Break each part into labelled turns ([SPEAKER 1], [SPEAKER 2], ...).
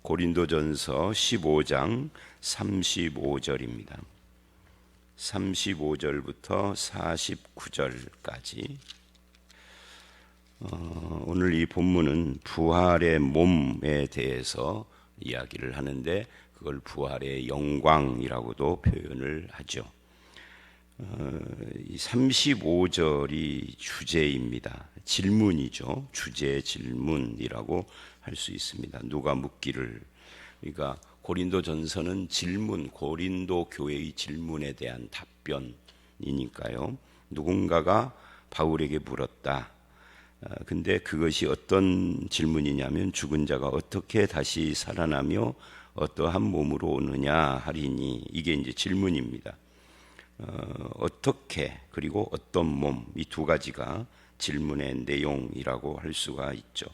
[SPEAKER 1] 고린도전서 15장 35절입니다. 35절부터 49절까지 오늘 이 본문은 부활의 몸에 대해서 이야기를 하는데 그걸 부활의 영광이라고도 표현을 하죠. 이 35절이 주제입니다. 질문이죠. 주제 질문이라고 할 수 있습니다. 누가 묻기를, 그러니까 고린도전서는 질문, 고린도 교회의 질문에 대한 답변이니까요. 누군가가 바울에게 물었다. 근데 그것이 어떤 질문이냐면 죽은 자가 어떻게 다시 살아나며 어떠한 몸으로 오느냐 하리니, 이게 이제 질문입니다. 어떻게 그리고 어떤 몸, 이 두 가지가 질문의 내용이라고 할 수가 있죠.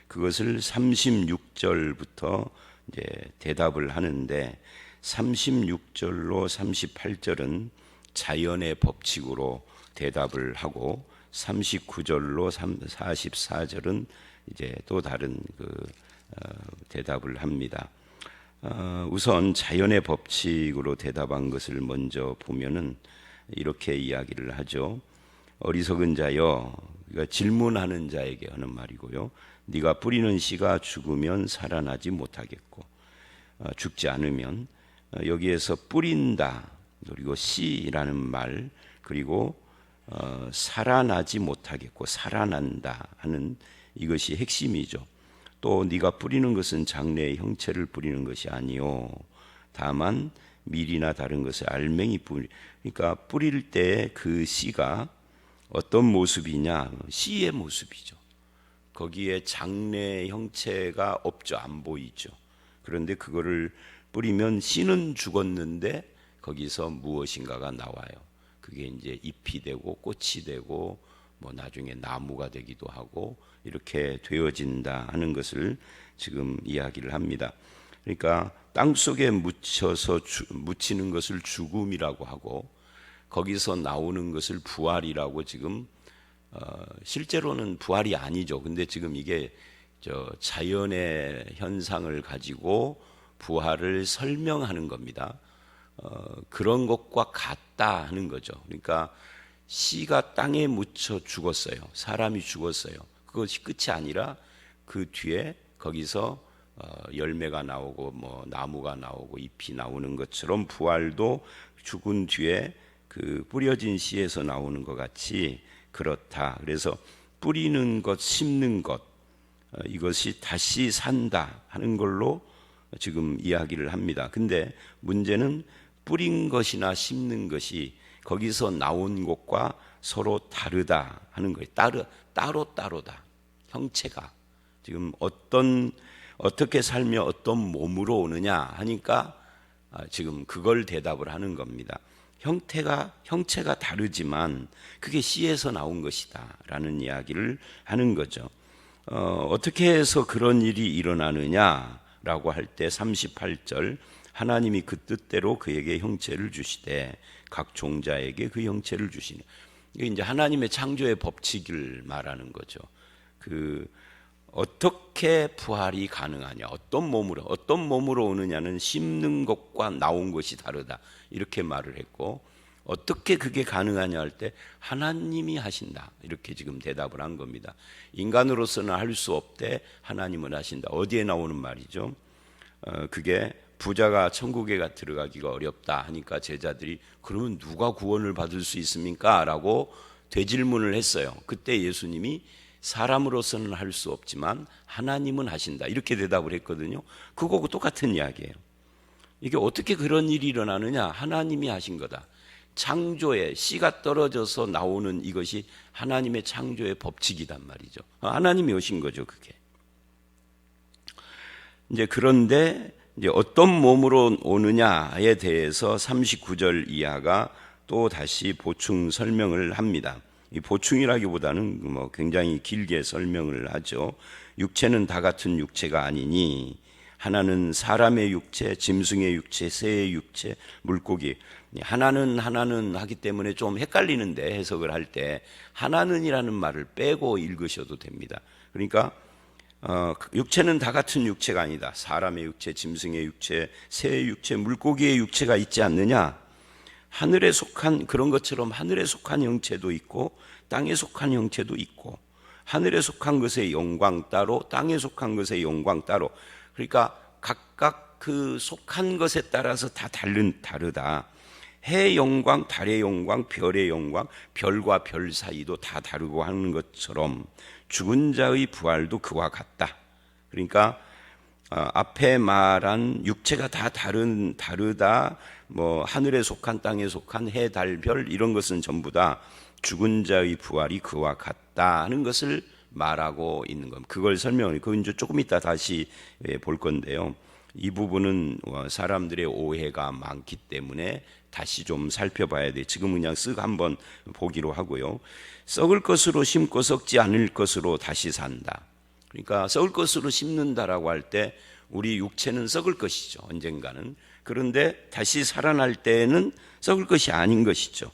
[SPEAKER 1] 그것을 36절부터 이제 대답을 하는데 36절로 38절은 자연의 법칙으로 대답을 하고 39절로 44절은 이제 또 다른 대답을 합니다. 우선 자연의 법칙으로 대답한 것을 먼저 보면은 이렇게 이야기를 하죠. 어리석은 자여, 그러니까 질문하는 자에게 하는 말이고요. 네가 뿌리는 씨가 죽으면 살아나지 못하겠고, 죽지 않으면, 여기에서 뿌린다 그리고 씨라는 말, 그리고 살아나지 못하겠고 살아난다 하는 이것이 핵심이죠. 또 네가 뿌리는 것은 장래의 형체를 뿌리는 것이 아니요 다만 밀이나 다른 것을 알맹이 그러니까 뿌릴 때 그 씨가 어떤 모습이냐, 씨의 모습이죠. 거기에 장래의 형체가 없죠. 안 보이죠. 그런데 그거를 뿌리면 씨는 죽었는데 거기서 무엇인가가 나와요. 그게 이제 잎이 되고 꽃이 되고 뭐 나중에 나무가 되기도 하고 이렇게 되어진다 하는 것을 지금 이야기를 합니다. 그러니까 땅 속에 묻히는 것을 죽음이라고 하고 거기서 나오는 것을 부활이라고 지금 실제로는 부활이 아니죠. 근데 지금 이게 자연의 현상을 가지고 부활을 설명하는 겁니다. 그런 것과 같다 하는 거죠. 그러니까 씨가 땅에 묻혀 죽었어요. 사람이 죽었어요. 그것이 끝이 아니라 그 뒤에 거기서 열매가 나오고 뭐 나무가 나오고 잎이 나오는 것처럼 부활도 죽은 뒤에 그 뿌려진 씨에서 나오는 것 같이 그렇다. 그래서 뿌리는 것, 심는 것, 이것이 다시 산다 하는 걸로 지금 이야기를 합니다. 근데 문제는 뿌린 것이나 심는 것이 거기서 나온 것과 서로 다르다 하는 거예요. 따로다. 형체가 지금 어떻게 살며 어떤 몸으로 오느냐 하니까 지금 그걸 대답을 하는 겁니다. 형체가 다르지만 그게 씨에서 나온 것이다 라는 이야기를 하는 거죠. 어떻게 해서 그런 일이 일어나느냐라고 할 때 38절, 하나님이 그 뜻대로 그에게 형체를 주시되 각 종자에게 그 형체를 주시네. 이게 이제 하나님의 창조의 법칙을 말하는 거죠. 어떻게 부활이 가능하냐, 어떤 몸으로 오느냐는 심는 것과 나온 것이 다르다 이렇게 말을 했고, 어떻게 그게 가능하냐 할 때 하나님이 하신다 이렇게 지금 대답을 한 겁니다. 인간으로서는 할 수 없되 하나님은 하신다. 어디에 나오는 말이죠? 그게 부자가 천국에 들어가기가 어렵다 하니까 제자들이 그러면 누가 구원을 받을 수 있습니까? 라고 되질문을 했어요. 그때 예수님이 사람으로서는 할 수 없지만 하나님은 하신다 이렇게 대답을 했거든요. 그거하고 똑같은 이야기예요. 이게 어떻게 그런 일이 일어나느냐? 하나님이 하신 거다. 창조에 씨가 떨어져서 나오는 이것이 하나님의 창조의 법칙이단 말이죠. 하나님이 오신 거죠, 그게. 이제 그런데 이제 어떤 몸으로 오느냐에 대해서 39절 이하가 또 다시 보충 설명을 합니다. 이 보충이라기보다는 뭐 굉장히 길게 설명을 하죠. 육체는 다 같은 육체가 아니니 하나는 사람의 육체, 짐승의 육체, 새의 육체, 물고기. 하나는 하기 때문에 좀 헷갈리는데 해석을 할 때 하나는이라는 말을 빼고 읽으셔도 됩니다. 그러니까 육체는 다 같은 육체가 아니다. 사람의 육체, 짐승의 육체, 새의 육체, 물고기의 육체가 있지 않느냐? 하늘에 속한 그런 것처럼 하늘에 속한 형체도 있고 땅에 속한 형체도 있고, 하늘에 속한 것의 영광 따로, 땅에 속한 것의 영광 따로. 그러니까 각각 그 속한 것에 따라서 다 다르다. 해의 영광, 달의 영광, 별의 영광, 별과 별 사이도 다 다르고 하는 것처럼 죽은 자의 부활도 그와 같다. 그러니까 앞에 말한 육체가 다 다르다. 뭐 하늘에 속한, 땅에 속한, 해, 달, 별 이런 것은 전부 다 죽은 자의 부활이 그와 같다 하는 것을 말하고 있는 겁니다. 그걸 설명을, 그건 이제 조금 이따 다시 볼 건데요. 이 부분은 사람들의 오해가 많기 때문에 다시 좀 살펴봐야 돼. 지금 그냥 쓱 한번 보기로 하고요. 썩을 것으로 심고 썩지 않을 것으로 다시 산다. 그러니까 썩을 것으로 심는다라고 할 때 우리 육체는 썩을 것이죠, 언젠가는. 그런데 다시 살아날 때는 썩을 것이 아닌 것이죠.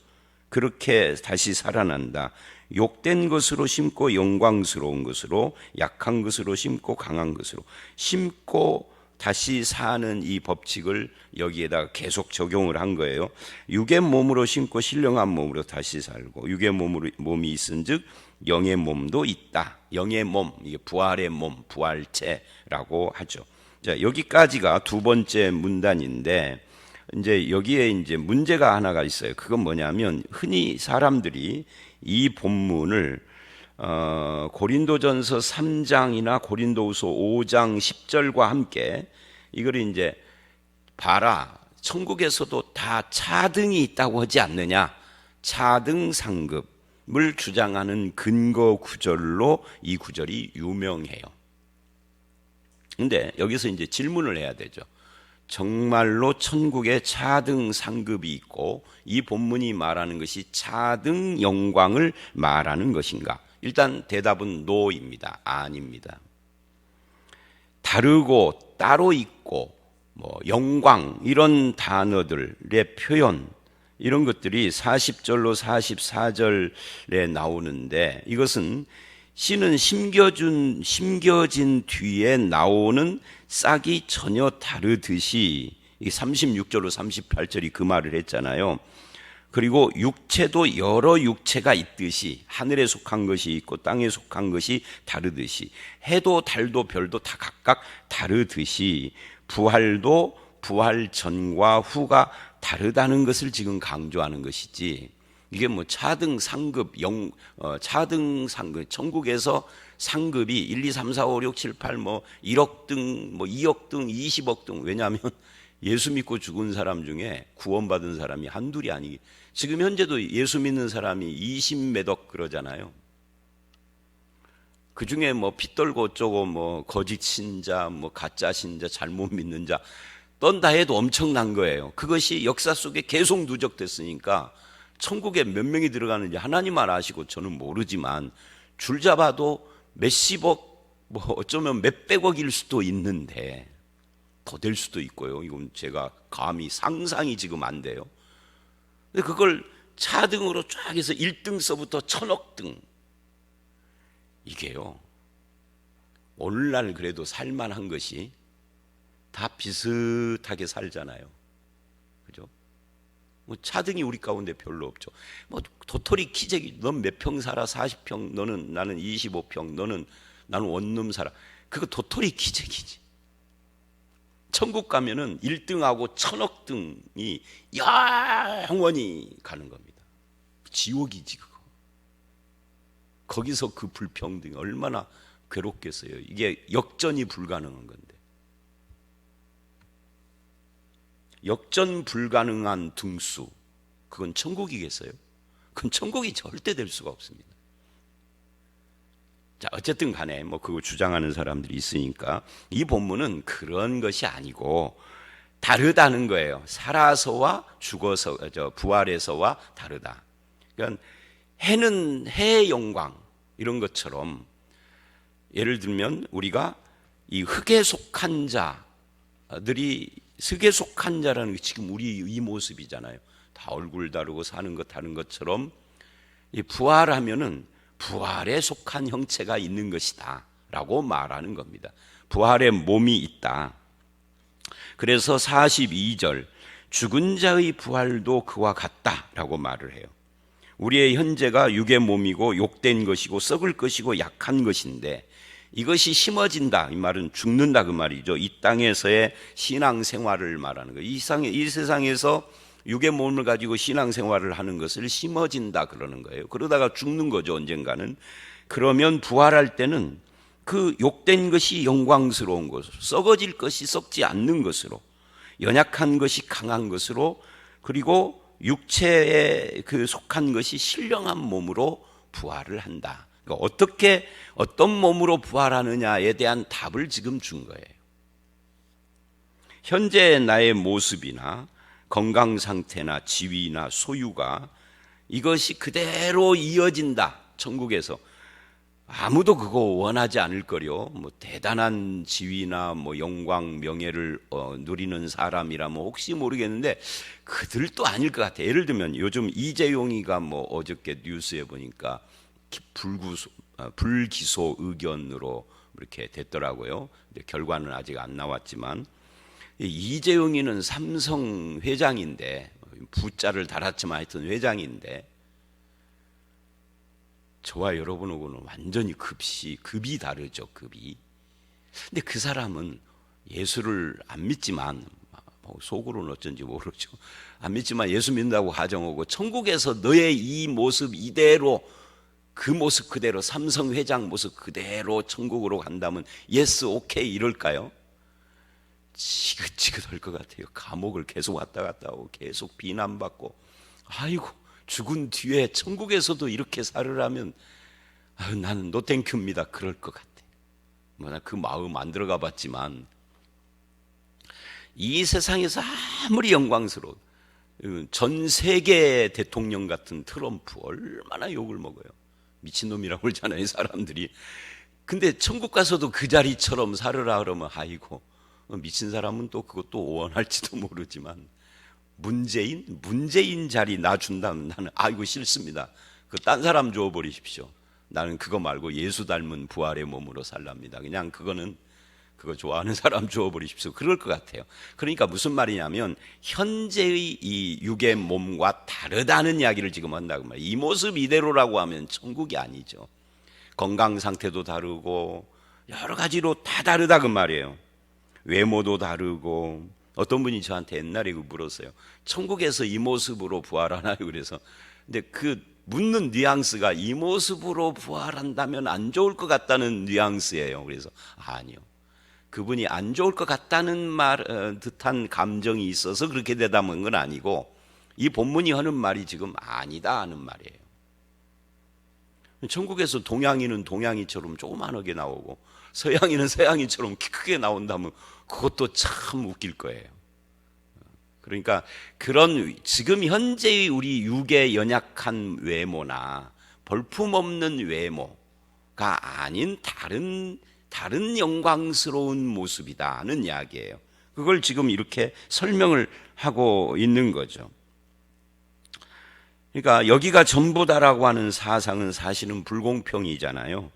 [SPEAKER 1] 그렇게 다시 살아난다. 욕된 것으로 심고 영광스러운 것으로, 약한 것으로 심고 강한 것으로. 심고 다시 사는 이 법칙을 여기에다가 계속 적용을 한 거예요. 육의 몸으로 심고 신령한 몸으로 다시 살고, 육의 몸이 있은즉 영의 몸도 있다. 영의 몸, 이게 부활의 몸, 부활체라고 하죠. 자, 여기까지가 두 번째 문단인데, 이제 여기에 이제 문제가 하나가 있어요. 그건 뭐냐면, 흔히 사람들이 이 본문을 고린도전서 3장이나 고린도후서 5장 10절과 함께 이걸 이제 봐라, 천국에서도 다 차등이 있다고 하지 않느냐, 차등 상급을 주장하는 근거 구절로 이 구절이 유명해요. 근데 여기서 이제 질문을 해야 되죠. 정말로 천국에 차등 상급이 있고 이 본문이 말하는 것이 차등 영광을 말하는 것인가? 일단 대답은 노입니다. 아닙니다. 다르고 따로 있고 뭐 영광 이런 단어들의 표현, 이런 것들이 40절로 44절에 나오는데, 이것은 씨는 심겨진 뒤에 나오는 싹이 전혀 다르듯이, 36절로 38절이 그 말을 했잖아요. 그리고 육체도 여러 육체가 있듯이, 하늘에 속한 것이 있고 땅에 속한 것이 다르듯이, 해도 달도 별도 다 각각 다르듯이 부활도 부활 전과 후가 다르다는 것을 지금 강조하는 것이지, 이게 뭐 차등 상급, 차등 상급, 천국에서 상급이 1, 2, 3, 4, 5, 6, 7, 8, 뭐 1억 등, 뭐 2억 등, 20억 등. 왜냐하면 예수 믿고 죽은 사람 중에 구원받은 사람이 한둘이 아니기. 지금 현재도 예수 믿는 사람이 20몇억 그러잖아요. 그 중에 뭐 핏떨고 어쩌고 뭐 거짓 신자, 뭐 가짜 신자, 잘못 믿는 자, 떤다 해도 엄청난 거예요. 그것이 역사 속에 계속 누적됐으니까 천국에 몇 명이 들어가는지 하나님만 아시고 저는 모르지만 줄 잡아도 몇십억, 뭐 어쩌면 몇백억일 수도 있는데, 더 될 수도 있고요. 이건 제가 감히 상상이 지금 안 돼요. 근데 그걸 차등으로 쫙 해서 1등서부터 1000억 등, 이게요, 오늘날 그래도 살만한 것이 다 비슷하게 살잖아요. 그죠? 뭐 차등이 우리 가운데 별로 없죠. 뭐 도토리 키재기, 넌 몇 평 살아? 40평, 나는 25평, 나는 원룸 살아. 그거 도토리 키재기지. 천국 가면은 1등하고 1000억 등이 영원히 가는 겁니다. 지옥이지 그거. 거기서 그 불평등이 얼마나 괴롭겠어요. 이게 역전이 불가능한 건데. 역전 불가능한 등수, 그건 천국이겠어요? 그건 천국이 절대 될 수가 없습니다. 자, 어쨌든 간에 뭐 그거 주장하는 사람들이 있으니까 이 본문은 그런 것이 아니고 다르다는 거예요. 살아서와 죽어서, 부활해서와 다르다. 그러니까 해는 해의 영광 이런 것처럼, 예를 들면 우리가 이 흙에 속한 자들이, 흙에 속한 자라는 게 지금 우리 이 모습이잖아요. 다 얼굴 다르고 사는 것 다른 것처럼, 이 부활하면은 부활에 속한 형체가 있는 것이다 라고 말하는 겁니다. 부활의 몸이 있다. 그래서 42절 죽은 자의 부활도 그와 같다라고 말을 해요. 우리의 현재가 육의 몸이고 욕된 것이고 썩을 것이고 약한 것인데 이것이 심어진다, 이 말은 죽는다 그 말이죠. 이 땅에서의 신앙생활을 말하는 거예요. 이 세상에서 육의 몸을 가지고 신앙생활을 하는 것을 심어진다 그러는 거예요. 그러다가 죽는 거죠, 언젠가는. 그러면 부활할 때는 그 욕된 것이 영광스러운 것으로, 썩어질 것이 썩지 않는 것으로, 연약한 것이 강한 것으로, 그리고 육체에 그 속한 것이 신령한 몸으로 부활을 한다. 그러니까 어떻게 어떤 몸으로 부활하느냐에 대한 답을 지금 준 거예요. 현재 나의 모습이나 건강 상태나 지위나 소유가 이것이 그대로 이어진다. 천국에서 아무도 그거 원하지 않을 거요. 뭐 대단한 지위나 뭐 영광, 명예를 누리는 사람이라면 혹시 모르겠는데 그들도 아닐 것 같아요. 예를 들면 요즘 이재용이가 뭐 어저께 뉴스에 보니까 불기소 의견으로 이렇게 됐더라고요. 결과는 아직 안 나왔지만 이재용이는 삼성 회장인데 부자를 달았지만 하여튼 회장인데 저와 여러분하고는 완전히 급이 다르죠, 급이. 근데 그 사람은 예수를 안 믿지만, 속으로는 어쩐지 모르죠. 안 믿지만 예수 믿는다고 가정하고 천국에서 너의 이 모습 이대로, 그 모습 그대로, 삼성 회장 모습 그대로 천국으로 간다면 예스, 오케이 이럴까요? 지긋지긋할 것 같아요. 감옥을 계속 왔다 갔다 하고 계속 비난받고, 아이고 죽은 뒤에 천국에서도 이렇게 살으라면 나는 노땡큐입니다 그럴 것 같아. 나 그 마음 안 들어가 봤지만 이 세상에서 아무리 영광스러워 전 세계 대통령 같은 트럼프 얼마나 욕을 먹어요. 미친놈이라고 그러잖아요 사람들이. 근데 천국 가서도 그 자리처럼 살으라 그러면 아이고 미친 사람은 또 그것도 원할지도 모르지만 문재인 자리 나 준다면 나는 아이고 싫습니다. 그 딴 사람 줘 버리십시오. 나는 그거 말고 예수 닮은 부활의 몸으로 살랍니다. 그냥 그거 좋아하는 사람 줘 버리십시오. 그럴 것 같아요. 그러니까 무슨 말이냐면 현재의 이 육의 몸과 다르다는 이야기를 지금 한다고 말이에요. 이 모습 이대로라고 하면 천국이 아니죠. 건강 상태도 다르고 여러 가지로 다 다르다 그 말이에요. 외모도 다르고. 어떤 분이 저한테 옛날에 물었어요. 천국에서 이 모습으로 부활하나요? 그래서 근데 그 묻는 뉘앙스가 이 모습으로 부활한다면 안 좋을 것 같다는 뉘앙스예요. 그래서 아니요. 그분이 안 좋을 것 같다는 듯한 감정이 있어서 그렇게 대답한 건 아니고 이 본문이 하는 말이 지금 아니다 하는 말이에요. 천국에서 동양인은 동양이처럼 조그만하게 나오고 서양인은 서양인처럼 키 크게 나온다면 그것도 참 웃길 거예요. 그러니까 그런 지금 현재의 우리 육의 연약한 외모나 볼품없는 외모가 아닌 다른 영광스러운 모습이다는 이야기예요. 그걸 지금 이렇게 설명을 하고 있는 거죠. 그러니까 여기가 전부다라고 하는 사상은 사실은 불공평이잖아요.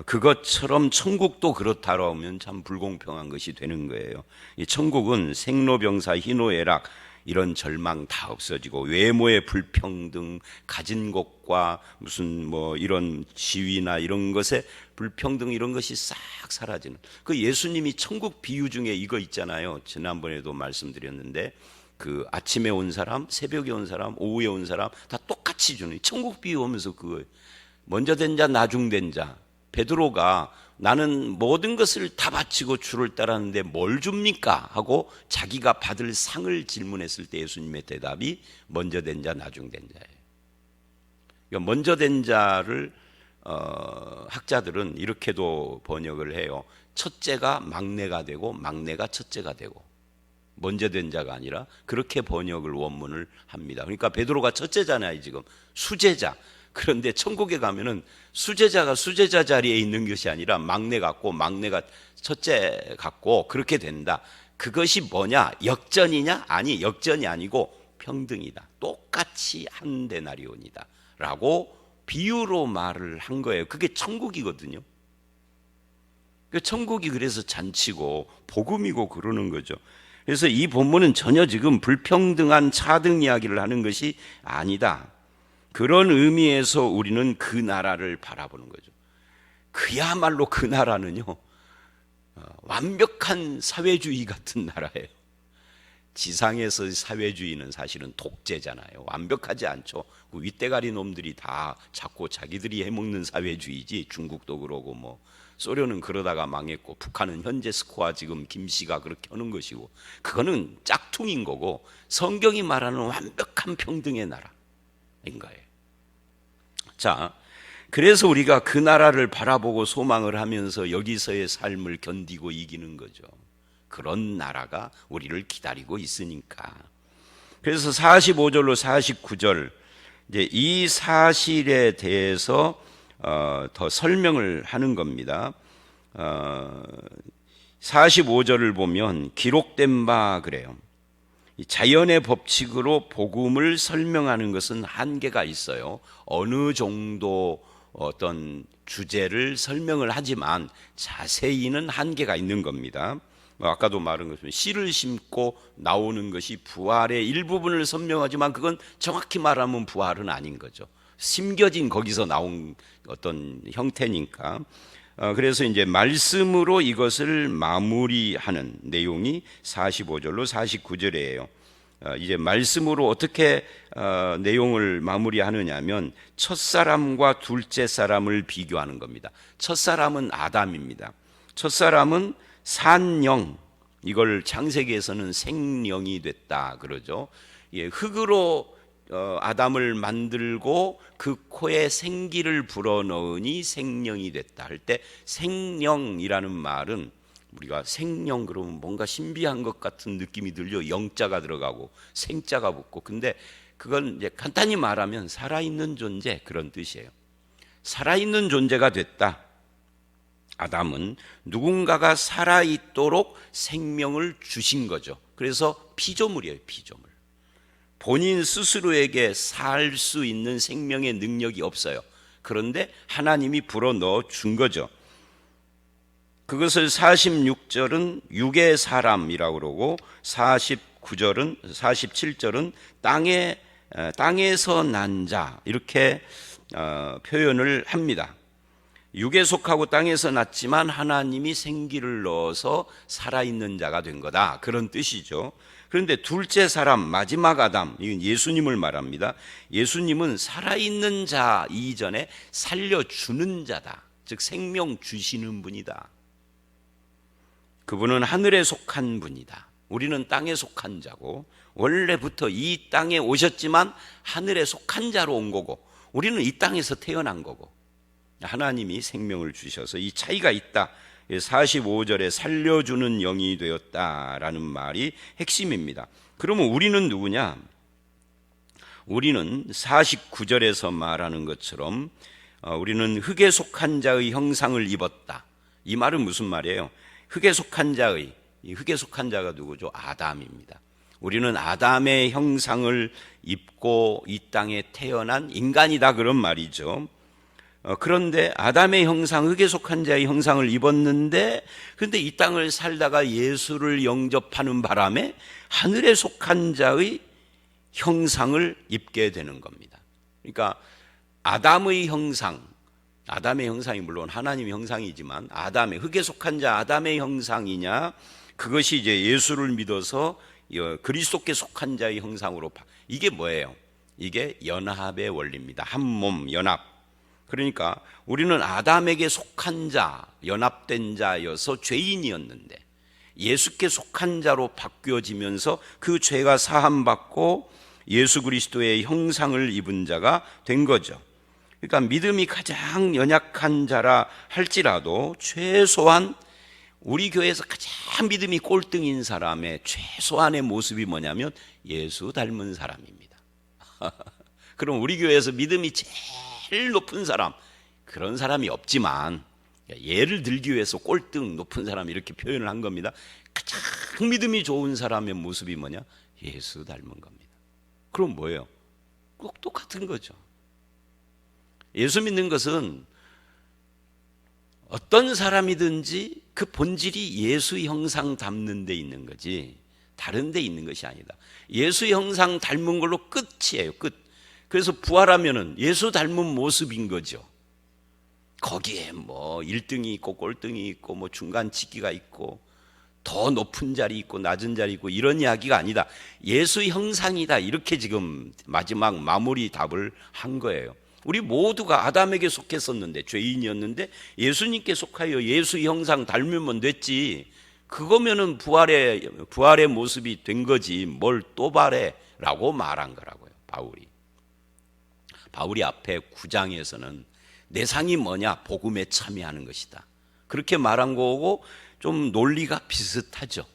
[SPEAKER 1] 그것처럼 천국도 그렇다고 하면 참 불공평한 것이 되는 거예요. 이 천국은 생로병사 희노애락 이런 절망 다 없어지고 외모의 불평등, 가진 것과 무슨 뭐 이런 지위나 이런 것의 불평등 이런 것이 싹 사라지는. 그 예수님이 천국 비유 중에 이거 있잖아요. 지난번에도 말씀드렸는데 그 아침에 온 사람, 새벽에 온 사람, 오후에 온 사람 다 똑같이 주는 천국 비유 오면서 그거 먼저 된 자, 나중 된 자. 베드로가 나는 모든 것을 다 바치고 주를 따랐는데 뭘 줍니까? 하고 자기가 받을 상을 질문했을 때 예수님의 대답이 먼저 된 자, 나중 된 자예요. 그러니까 먼저 된 자를 학자들은 이렇게도 번역을 해요. 첫째가 막내가 되고 막내가 첫째가 되고 먼저 된 자가 아니라 그렇게 번역을 원문을 합니다. 그러니까 베드로가 첫째잖아요 지금 수제자. 그런데 천국에 가면은 수제자가 수제자 자리에 있는 것이 아니라 막내 같고 막내가 첫째 같고 그렇게 된다. 그것이 뭐냐? 역전이냐? 아니, 역전이 아니고 평등이다. 똑같이 한 데나리온이다 라고 비유로 말을 한 거예요. 그게 천국이거든요. 천국이 그래서 잔치고 복음이고 그러는 거죠. 그래서 이 본문은 전혀 지금 불평등한 차등 이야기를 하는 것이 아니다. 그런 의미에서 우리는 그 나라를 바라보는 거죠. 그야말로 그 나라는요, 완벽한 사회주의 같은 나라예요. 지상에서 사회주의는 사실은 독재잖아요. 완벽하지 않죠. 그 윗대가리 놈들이 다 자꾸 자기들이 해먹는 사회주의지. 중국도 그러고 뭐 소련은 그러다가 망했고, 북한은 현재 스코어 지금 김씨가 그렇게 하는 것이고, 그거는 짝퉁인 거고, 성경이 말하는 완벽한 평등의 나라인 거예요. 자, 그래서 우리가 그 나라를 바라보고 소망을 하면서 여기서의 삶을 견디고 이기는 거죠. 그런 나라가 우리를 기다리고 있으니까. 그래서 45절로 49절 이제 이 사실에 대해서 더 설명을 하는 겁니다. 45절을 보면 기록된 바 그래요. 자연의 법칙으로 복음을 설명하는 것은 한계가 있어요. 어느 정도 어떤 주제를 설명을 하지만 자세히는 한계가 있는 겁니다. 아까도 말한 것처럼 씨를 심고 나오는 것이 부활의 일부분을 설명하지만 그건 정확히 말하면 부활은 아닌 거죠. 심겨진 거기서 나온 어떤 형태니까. 그래서 이제 말씀으로 이것을 마무리하는 내용이 45절로 49절이에요. 이제 말씀으로 어떻게 내용을 마무리하느냐면 첫사람과 둘째 사람을 비교하는 겁니다. 첫사람은 아담입니다. 첫사람은 산영, 이걸 창세기에서는 생령이 됐다 그러죠. 흙으로 아담을 만들고 그 코에 생기를 불어넣으니 생령이 됐다 할 때 생령이라는 말은 우리가 생령 그러면 뭔가 신비한 것 같은 느낌이 들죠. 영자가 들어가고 생자가 붙고. 근데 그건 이제 간단히 말하면 살아있는 존재, 그런 뜻이에요. 살아있는 존재가 됐다. 아담은 누군가가 살아있도록 생명을 주신 거죠. 그래서 피조물이에요, 피조물. 본인 스스로에게 살 수 있는 생명의 능력이 없어요. 그런데 하나님이 불어넣어 준 거죠. 그것을 46절은 육의 사람이라고 그러고 47절은 땅에서 난 자, 이렇게 표현을 합니다. 육에 속하고 땅에서 났지만 하나님이 생기를 넣어서 살아있는 자가 된 거다, 그런 뜻이죠. 그런데 둘째 사람, 마지막 아담, 이건 예수님을 말합니다. 예수님은 살아있는 자 이전에 살려주는 자다, 즉 생명 주시는 분이다. 그분은 하늘에 속한 분이다. 우리는 땅에 속한 자고, 원래부터 이 땅에 오셨지만 하늘에 속한 자로 온 거고, 우리는 이 땅에서 태어난 거고, 하나님이 생명을 주셔서 이 차이가 있다. 45절에 살려주는 영이 되었다라는 말이 핵심입니다. 그러면 우리는 누구냐? 우리는 49절에서 말하는 것처럼 우리는 흙에 속한 자의 형상을 입었다. 이 말은 무슨 말이에요? 흙에 속한 자의, 이 흙에 속한 자가 누구죠? 아담입니다. 우리는 아담의 형상을 입고 이 땅에 태어난 인간이다, 그런 말이죠. 그런데 아담의 형상, 흙에 속한 자의 형상을 입었는데, 그런데 이 땅을 살다가 예수를 영접하는 바람에 하늘에 속한 자의 형상을 입게 되는 겁니다. 그러니까 아담의 형상이 물론 하나님의 형상이지만 아담의, 흙에 속한 자 아담의 형상이냐, 그것이 이제 예수를 믿어서 그리스도께 속한 자의 형상으로, 이게 뭐예요? 이게 연합의 원리입니다. 한 몸 연합. 그러니까 우리는 아담에게 속한 자, 연합된 자여서 죄인이었는데 예수께 속한 자로 바뀌어지면서 그 죄가 사함받고 예수 그리스도의 형상을 입은 자가 된 거죠. 그러니까 믿음이 가장 연약한 자라 할지라도 최소한 우리 교회에서 가장 믿음이 꼴등인 사람의 최소한의 모습이 뭐냐면 예수 닮은 사람입니다. 그럼 우리 교회에서 믿음이 제일 높은 사람, 그런 사람이 없지만 예를 들기 위해서 꼴등 높은 사람 이렇게 표현을 한 겁니다. 가장 믿음이 좋은 사람의 모습이 뭐냐? 예수 닮은 겁니다. 그럼 뭐예요? 꼭 똑같은 거죠. 예수 믿는 것은 어떤 사람이든지 그 본질이 예수 형상 닮는 데 있는 거지 다른 데 있는 것이 아니다. 예수 형상 닮은 걸로 끝이에요. 끝. 그래서 부활하면은 예수 닮은 모습인 거죠. 거기에 뭐 1등이 있고 꼴등이 있고 뭐 중간치기가 있고 더 높은 자리 있고 낮은 자리 있고 이런 이야기가 아니다. 예수 형상이다. 이렇게 지금 마지막 마무리 답을 한 거예요. 우리 모두가 아담에게 속했었는데 죄인이었는데 예수님께 속하여 예수 형상 닮으면 됐지. 그거면은 부활의 모습이 된 거지. 뭘 또 바래라고 말한 거라고요. 바울이 앞에 9장에서는 내 상이 뭐냐? 복음에 참여하는 것이다. 그렇게 말한 거고 좀 논리가 비슷하죠.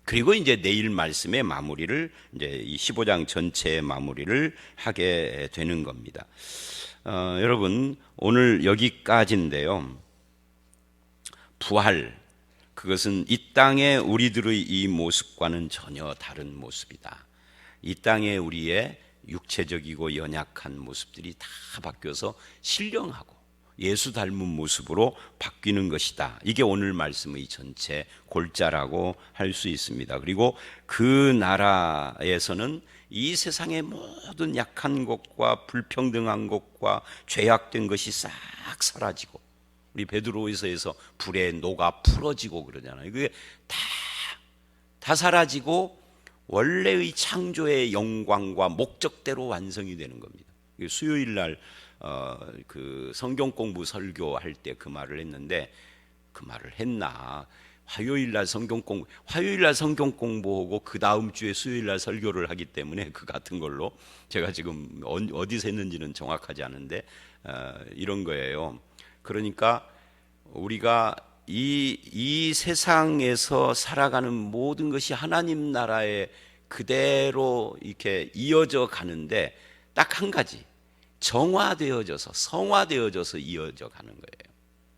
[SPEAKER 1] 그리고 이제 내일 말씀의 마무리를 이제 이 15장 전체의 마무리를 하게 되는 겁니다. 여러분 오늘 여기까지인데요. 부활 그것은 이 땅의 우리들의 이 모습과는 전혀 다른 모습이다. 이 땅의 우리의 육체적이고 연약한 모습들이 다 바뀌어서 신령하고 예수 닮은 모습으로 바뀌는 것이다. 이게 오늘 말씀의 전체 골자라고 할 수 있습니다. 그리고 그 나라에서는 이 세상의 모든 약한 것과 불평등한 것과 죄악된 것이 싹 사라지고 우리 베드로후서에서 불에 녹아 풀어지고 그러잖아요. 그게 다 사라지고 원래의 창조의 영광과 목적대로 완성이 되는 겁니다. 수요일 날 그 성경 공부 설교할 때 그 말을 했는데 그 말을 했나? 화요일 날 성경 공부하고 그 다음 주에 수요일 날 설교를 하기 때문에 그 같은 걸로 제가 지금 어디서 했는지는 정확하지 않은데 이런 거예요. 그러니까 우리가 이 세상에서 살아가는 모든 것이 하나님 나라에 그대로 이렇게 이어져 가는데 딱 한 가지 정화되어져서 성화되어져서 이어져 가는 거예요.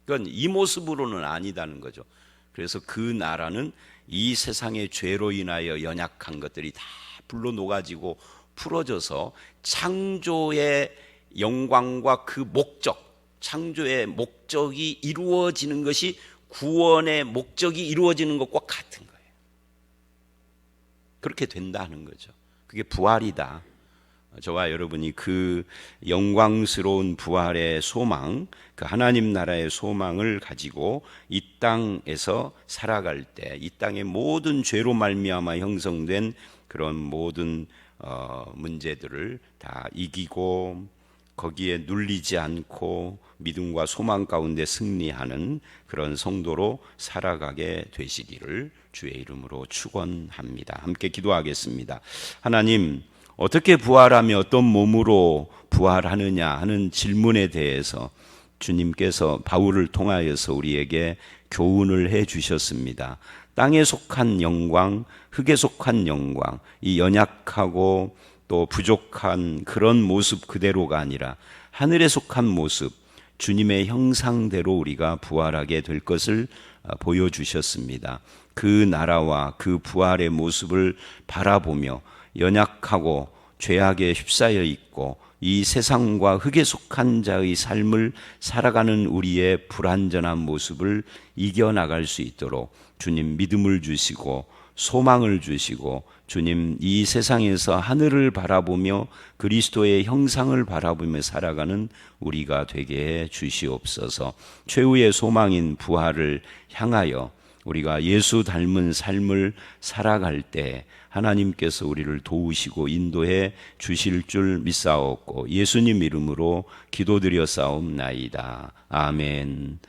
[SPEAKER 1] 그건 이 모습으로는 아니다는 거죠. 그래서 그 나라는 이 세상의 죄로 인하여 연약한 것들이 다 불로 녹아지고 풀어져서 창조의 영광과 그 목적, 창조의 목적이 이루어지는 것이 구원의 목적이 이루어지는 것과 같은 거예요. 그렇게 된다는 거죠. 그게 부활이다. 저와 여러분이 그 영광스러운 부활의 소망, 그 하나님 나라의 소망을 가지고 이 땅에서 살아갈 때, 이 땅의 모든 죄로 말미암아 형성된 그런 모든 문제들을 다 이기고 거기에 눌리지 않고 믿음과 소망 가운데 승리하는 그런 성도로 살아가게 되시기를 주의 이름으로 축원합니다. 함께 기도하겠습니다. 하나님, 어떻게 부활하며 어떤 몸으로 부활하느냐 하는 질문에 대해서 주님께서 바울을 통하여서 우리에게 교훈을 해 주셨습니다. 땅에 속한 영광, 흙에 속한 영광, 이 연약하고 또 부족한 그런 모습 그대로가 아니라 하늘에 속한 모습, 주님의 형상대로 우리가 부활하게 될 것을 보여주셨습니다. 그 나라와 그 부활의 모습을 바라보며 연약하고 죄악에 휩싸여 있고 이 세상과 흙에 속한 자의 삶을 살아가는 우리의 불완전한 모습을 이겨나갈 수 있도록 주님 믿음을 주시고 소망을 주시고 주님 이 세상에서 하늘을 바라보며 그리스도의 형상을 바라보며 살아가는 우리가 되게 해 주시옵소서. 최후의 소망인 부활을 향하여 우리가 예수 닮은 삶을 살아갈 때 하나님께서 우리를 도우시고 인도해 주실 줄 믿사옵고 예수님 이름으로 기도드려 싸움나이다. 아멘.